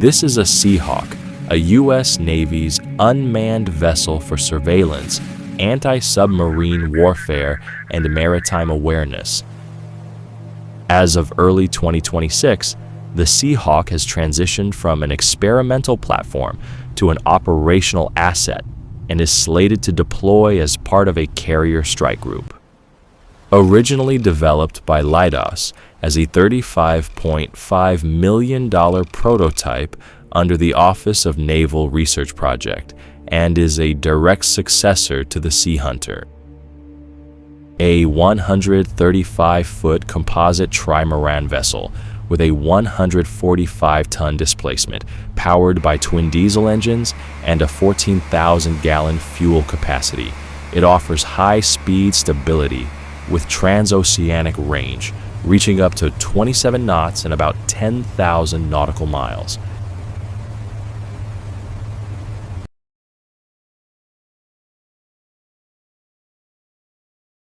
This is a Seahawk, a U.S. Navy's unmanned vessel for surveillance, anti-submarine warfare, and maritime awareness. As of early 2026, the Seahawk has transitioned from an experimental platform to an operational asset and is slated to deploy as part of a carrier strike group. Originally developed by Leidos as a $35.5 million prototype under the Office of Naval Research Project, and is a direct successor to the Sea Hunter. A 135-foot composite trimaran vessel with a 145-ton displacement, powered by twin diesel engines and a 14,000-gallon fuel capacity. It offers high-speed stability with transoceanic range, reaching up to 27 knots and about 10,000 nautical miles.